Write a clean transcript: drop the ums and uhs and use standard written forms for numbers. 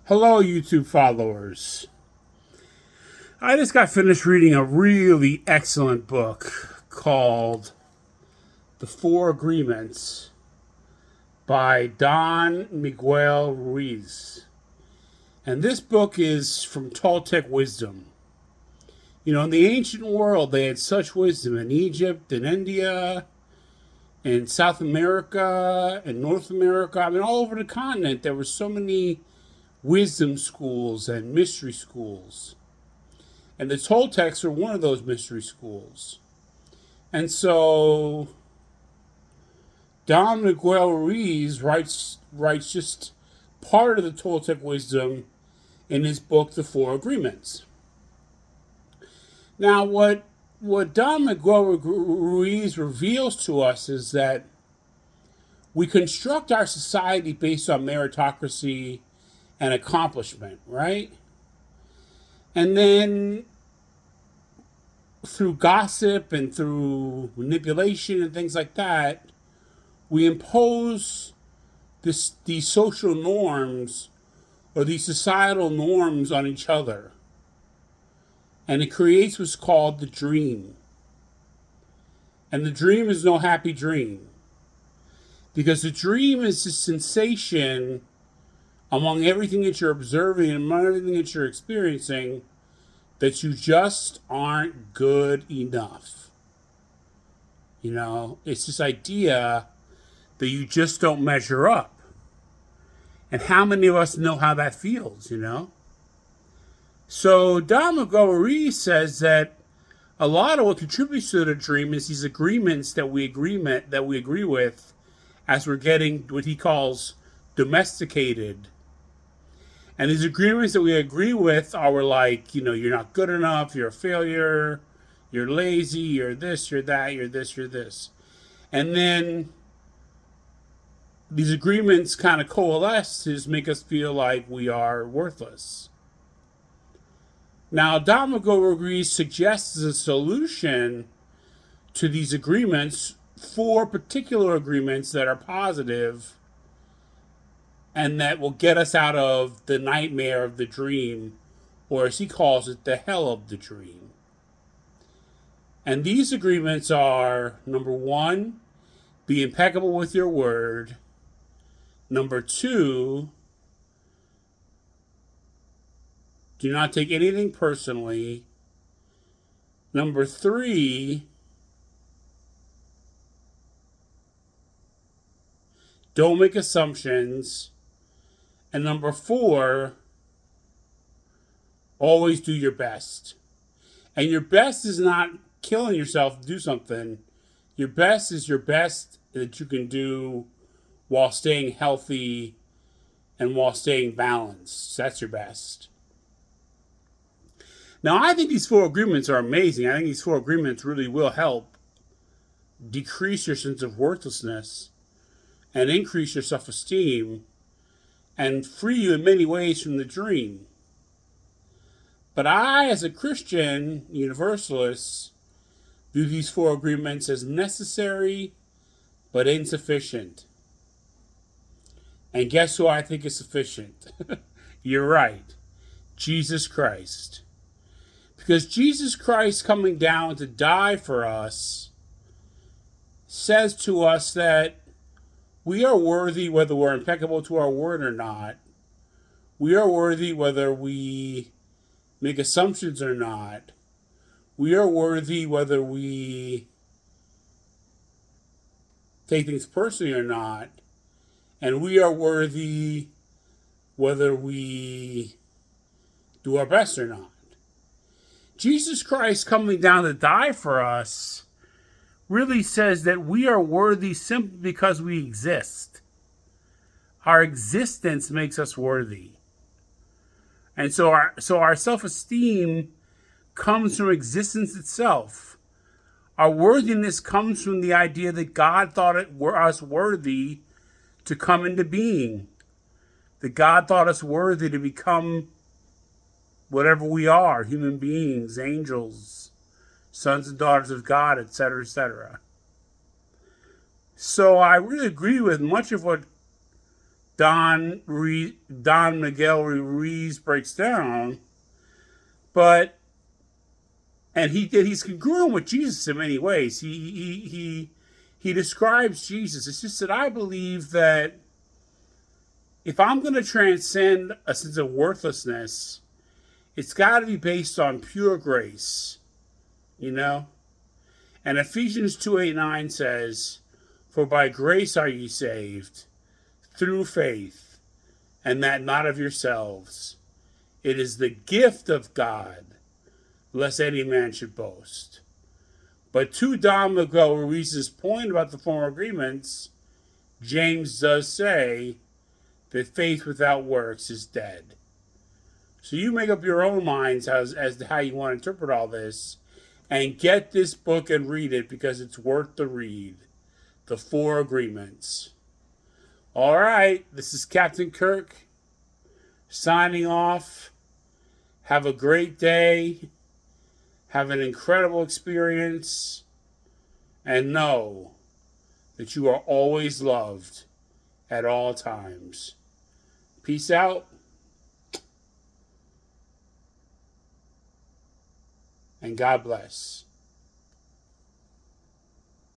Hello, YouTube followers. I just got finished reading a really excellent book called The Four Agreements by Don Miguel Ruiz. And this book is from Toltec wisdom. You know, in the ancient world, they had such wisdom in Egypt and India and South America and North America. I mean, all over the continent, there were so many wisdom schools and mystery schools. And the Toltecs are one of those mystery schools. And so Don Miguel Ruiz writes just part of the Toltec wisdom in his book, The Four Agreements. Now, what Don Miguel Ruiz reveals to us is that we construct our society based on meritocracy and accomplishment, right? And then through gossip and through manipulation and things like that, we impose these social norms or these societal norms on each other. And it creates what's called the dream. And the dream is no happy dream. Because the dream is a sensation among everything that you're observing and among everything that you're experiencing that you just aren't good enough. You know, it's this idea that you just don't measure up. And how many of us know how that feels, you know? So Don Miguel Ruiz says that a lot of what contributes to the dream is these agreements that we agree with as we're getting what he calls domesticated. And these agreements that we agree with are like, you know, you're not good enough, you're a failure, you're lazy, you're this, you're that, you're this, you're this. And then these agreements kind of coalesce to make us feel like we are worthless. Now, Don Miguel Ruiz suggests a solution to these agreements, four particular agreements that are positive and that will get us out of the nightmare of the dream, or as he calls it, the hell of the dream. And these agreements are number one, be impeccable with your word. Number two, do not take anything personally. Number three, don't make assumptions. And number four, always do your best. And your best is not killing yourself to do something. Your best is your best that you can do while staying healthy and while staying balanced. That's your best. Now, I think these four agreements are amazing. I think these four agreements really will help decrease your sense of worthlessness and increase your self esteem and free you in many ways from the dream. But I, as a Christian universalist, view these four agreements as necessary but insufficient. And guess who I think is sufficient? You're right, Jesus Christ. Because Jesus Christ coming down to die for us says to us that we are worthy whether we're impeccable to our word or not. We are worthy whether we make assumptions or not. We are worthy whether we take things personally or not. And we are worthy whether we do our best or not. Jesus Christ coming down to die for us really says that we are worthy simply because we exist. Our existence makes us worthy. And so our self-esteem comes from existence itself. Our worthiness comes from the idea that God thought it were us worthy to come into being. That God thought us worthy to become whatever we are, human beings, angels, sons and daughters of God, etc., etc. So I really agree with much of what Don Miguel Ruiz breaks down, but and he's congruent with Jesus in many ways. He describes Jesus. It's just that I believe that if I'm going to transcend a sense of worthlessness, it's got to be based on pure grace, you know. And Ephesians 2:8-9 says, "For by grace are ye saved, through faith, and that not of yourselves. It is the gift of God, lest any man should boast." But to Don Miguel Ruiz's point about the former agreements, James does say that faith without works is dead. So you make up your own minds as to how you want to interpret all this, and get this book and read it because it's worth the read. The Four Agreements. All right, this is Captain Kirk signing off. Have a great day. Have an incredible experience. And know that you are always loved at all times. Peace out. And God bless.